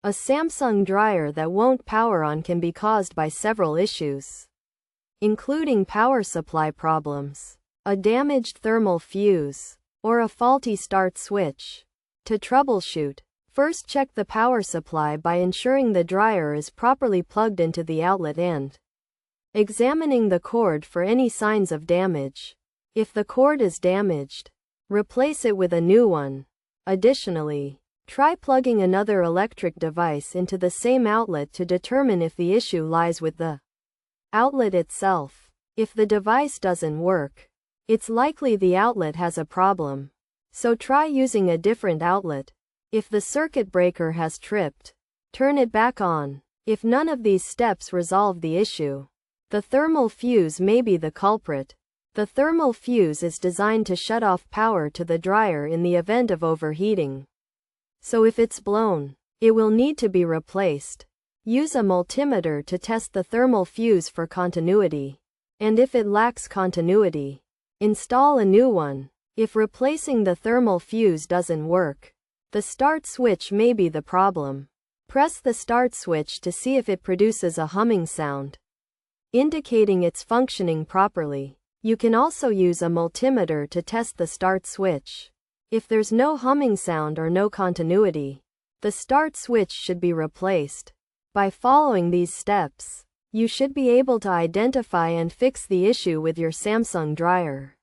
A Samsung dryer that won't power on can be caused by several issues, including power supply problems, a damaged thermal fuse, or a faulty start switch. To troubleshoot, first check the power supply by ensuring the dryer is properly plugged into the outlet and examining the cord for any signs of damage. If the cord is damaged, replace it with a new one. Additionally, try plugging another electric device into the same outlet to determine if the issue lies with the outlet itself. If the device doesn't work, it's likely the outlet has a problem, so try using a different outlet. If the circuit breaker has tripped, turn it back on. If none of these steps resolve the issue, the thermal fuse may be the culprit. The thermal fuse is designed to shut off power to the dryer in the event of overheating. So if it's blown, it will need to be replaced. Use a multimeter to test the thermal fuse for continuity. And if it lacks continuity, install a new one. If replacing the thermal fuse doesn't work, the start switch may be the problem. Press the start switch to see if it produces a humming sound, indicating it's functioning properly. You can also use a multimeter to test the start switch. If there's no humming sound or no continuity, the start switch should be replaced. By following these steps, you should be able to identify and fix the issue with your Samsung dryer.